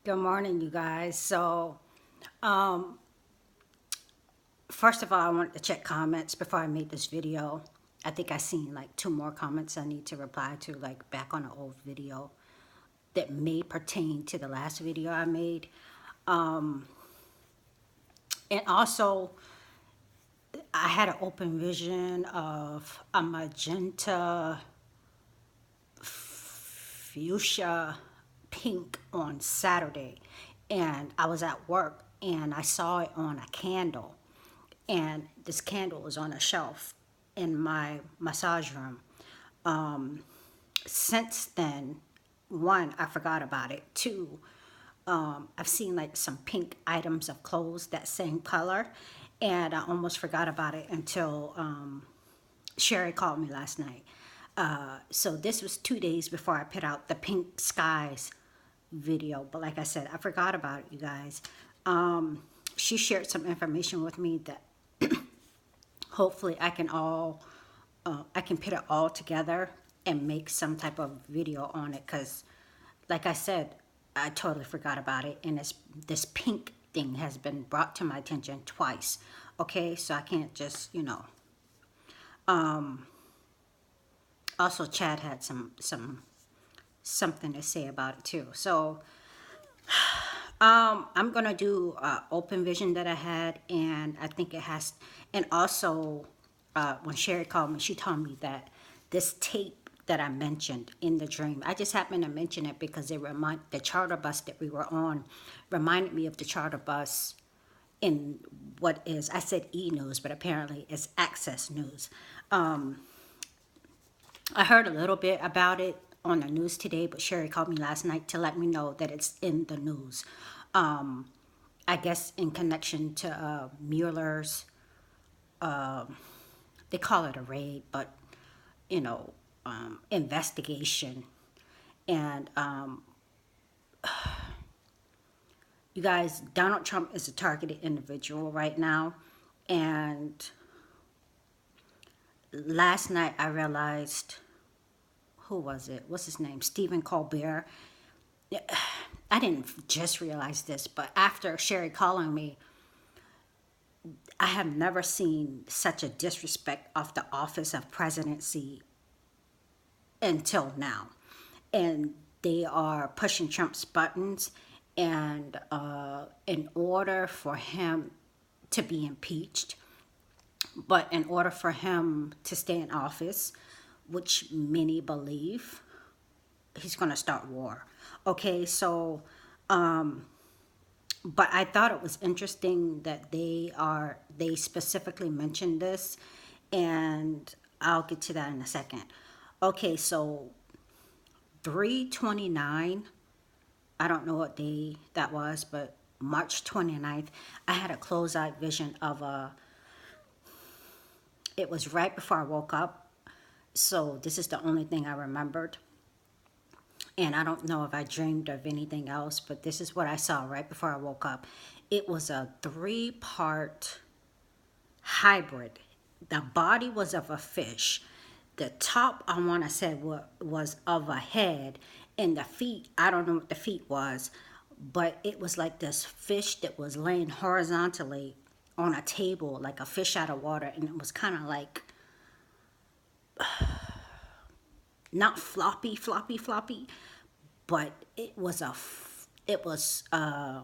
Good morning, you guys. Um, first of all, I wanted to check comments before I made this video. I think I seen like two more comments I need to reply to, like back on an old video that may pertain to the last video I made. And also, I had an open vision of a magenta fuchsia pink on Saturday, and I was at work and I saw it on a candle, and this candle was on a shelf in my massage room. Since then, one, I forgot about it. Two, I've seen like some pink items of clothes that same color, and I almost forgot about it until Sherry called me last night. So this was 2 days before I put out the pink skies video. But like I said, I forgot about it, you guys. She shared some information with me that hopefully I can put it all together and make some type of video on it. Cause like I said, I totally forgot about it. And this pink thing has been brought to my attention twice. Okay, so I can't just, also Chad had something to say about it too. So I'm gonna do open vision that I had, and I think it has. And also, when Sherry called me, she told me that this tape that I mentioned in the dream, I just happened to mention it because the charter bus that we were on reminded me of the charter bus in what is, I said E News, but apparently it's Access News. I heard a little bit about it on the news today, but Sherry called me last night to let me know that it's in the news. I guess in connection to Mueller's, they call it a raid, but you know, investigation. And you guys, Donald Trump is a targeted individual right now. And last night I realized, who was it? What's his name? Stephen Colbert. I didn't just realize this, but after Sherry calling me, I have never seen such a disrespect of the office of presidency until now. And they are pushing Trump's buttons. And in order for him to be impeached, but in order for him to stay in office, which many believe, he's going to start war. Okay, so but I thought it was interesting that they specifically mentioned this, and I'll get to that in a second. Okay, so 3/29, I don't know what day that was, but March 29th, I had a close-eye vision of it was right before I woke up, so this is the only thing I remembered. And I don't know if I dreamed of anything else, but this is what I saw right before I woke up. It was a three-part hybrid. The body was of a fish. The top, I want to say, was of a head. And the feet, I don't know what the feet was, but it was like this fish that was laying horizontally on a table, like a fish out of water. And it was kind of like, not floppy, but it was I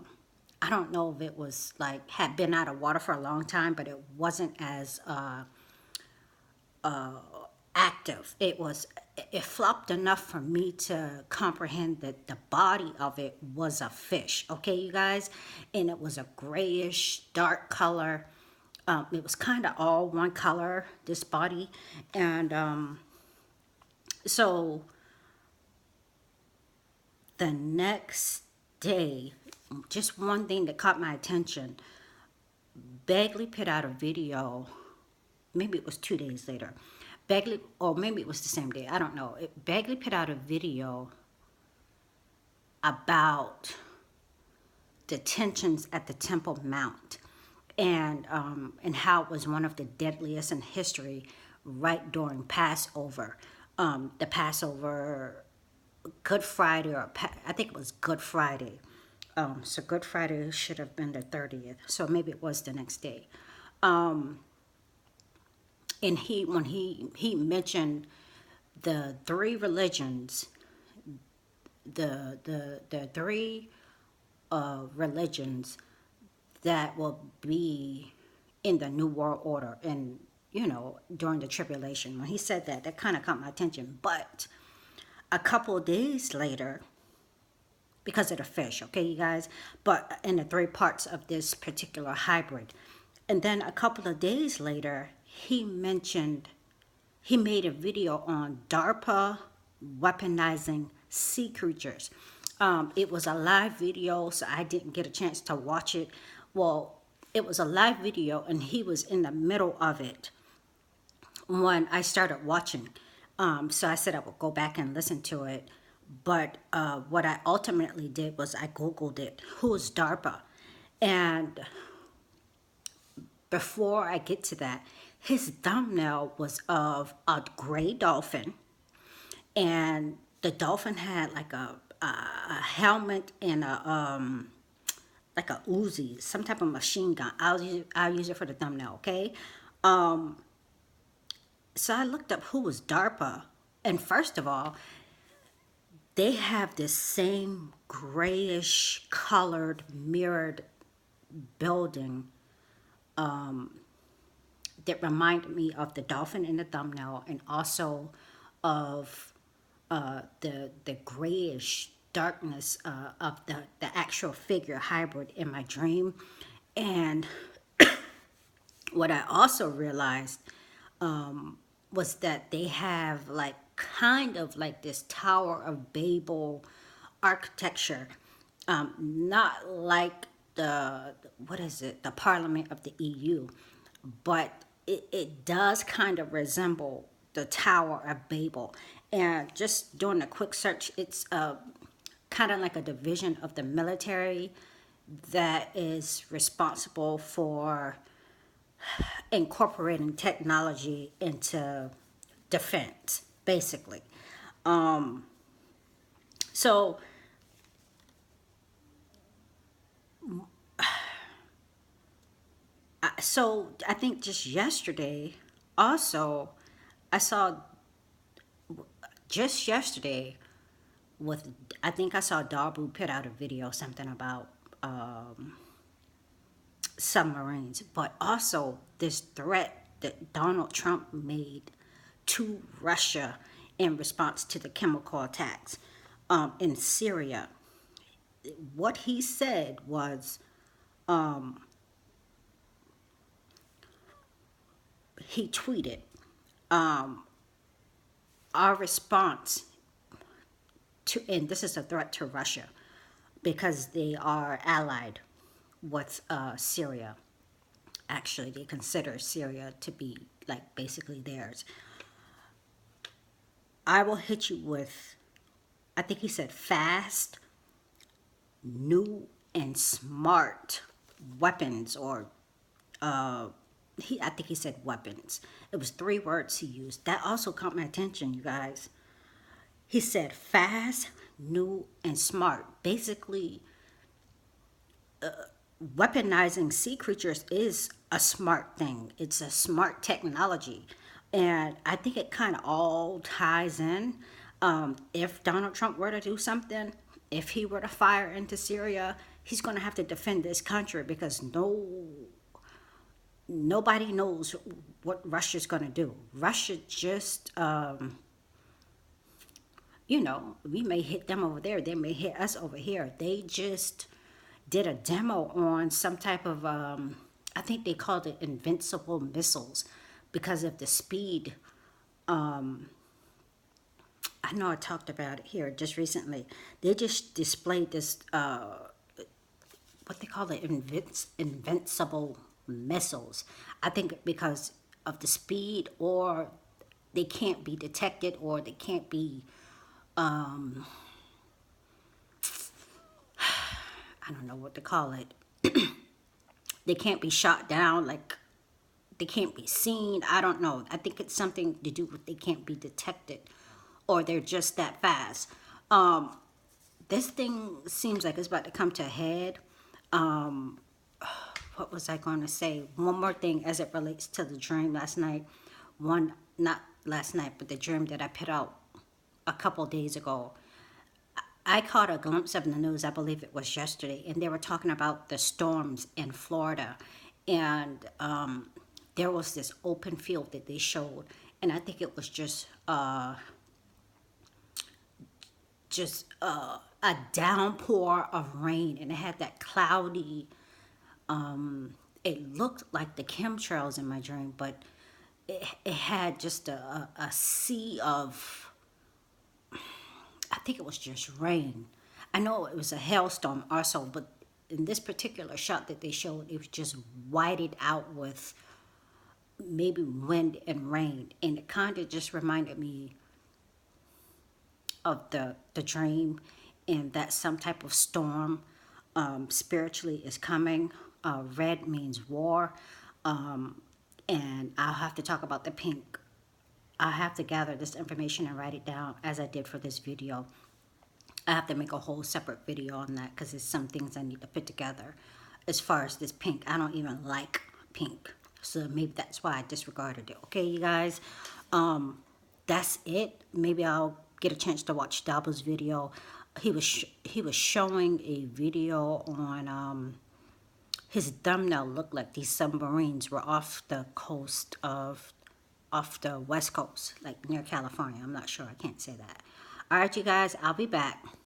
don't know if it was like had been out of water for a long time, but it wasn't as active. It flopped enough for me to comprehend that the body of it was a fish. Okay, you guys, and it was a grayish dark color. It was kind of all one color, this body, and so the next day, just one thing that caught my attention. Begley put out a video, maybe it was 2 days later. Begley, or maybe it was the same day, I don't know. Begley put out a video about the tensions at the Temple Mount, and how it was one of the deadliest in history right during Passover. The Passover, Good Friday, I think it was Good Friday. So Good Friday should have been the 30th. So maybe it was the next day. And when he mentioned the three religions, the three religions that will be in the New World Order and, during the tribulation. When he said that, that kind of caught my attention. But a couple of days later, because of the fish, okay, you guys, but in the three parts of this particular hybrid. And then a couple of days later, he made a video on DARPA weaponizing sea creatures. It was a live video, so I didn't get a chance to watch it. Well, it was a live video, and he was in the middle of it when I started watching. So I said I would go back and listen to it. But what I ultimately did was I Googled it. Who is DARPA? And before I get to that, his thumbnail was of a gray dolphin. And the dolphin had like a helmet and like a Uzi, some type of machine gun. I'll use it for the thumbnail, okay? So I looked up who was DARPA. And first of all, they have this same grayish colored mirrored building that reminded me of the dolphin in the thumbnail, and also of the grayish darkness of the actual figure hybrid in my dream. And what I also realized was that they have like kind of like this Tower of Babel architecture, not like the Parliament of the EU, but it does kind of resemble the Tower of Babel. And just doing a quick search, it's kind of like a division of the military that is responsible for incorporating technology into defense, basically. So I think just yesterday, also, I saw just yesterday I think I saw Darbu put out a video, something about submarines, but also this threat that Donald Trump made to Russia in response to the chemical attacks in Syria. What he said was, he tweeted, our response to, and this is a threat to Russia because they are allied with Syria. Actually, they consider Syria to be like basically theirs. I will hit you with, I think he said, fast, new, and smart weapons, or I think he said weapons. It was 3 words he used. That also caught my attention, you guys. He said fast, new, and smart. Basically, weaponizing sea creatures is a smart thing. It's a smart technology. And I think it kind of all ties in. If Donald Trump were to do something, if he were to fire into Syria, he's going to have to defend this country because nobody knows what Russia's going to do. Russia just, we may hit them over there. They may hit us over here. They just did a demo on some type of, I think they called it invincible missiles because of the speed. I know I talked about it here just recently. They just displayed this, what they call it, invincible missiles. I think because of the speed, or they can't be detected, or they can't be, I don't know what to call it. They can't be shot down, like they can't be seen. I don't know. I think it's something to do with they can't be detected, or they're just that fast. this thing seems like it's about to come to a head. What was I going to say? One more thing as it relates to the dream last night. Not last night, but the dream that I put out a couple days ago. I caught a glimpse of the news, I believe it was yesterday, and they were talking about the storms in Florida. And there was this open field that they showed, and I think it was just a downpour of rain, and it had that cloudy. It looked like the chemtrails in my dream, but it had just a sea of, I think it was just rain. I know it was a hailstorm also, but in this particular shot that they showed, it was just whited out with maybe wind and rain. And it kind of just reminded me of the dream, and that some type of storm spiritually is coming. Red means war. And I'll have to talk about the pink. I have to gather this information and write it down as I did for this video. I have to make a whole separate video on that because there's some things I need to put together. As far as this pink, I don't even like pink. So maybe that's why I disregarded it. Okay, you guys? That's it. Maybe I'll get a chance to watch Daba's video. He was showing a video on his thumbnail looked like these submarines were off the west coast, like near California. I'm not sure. I can't say that. All right, you guys, I'll be back.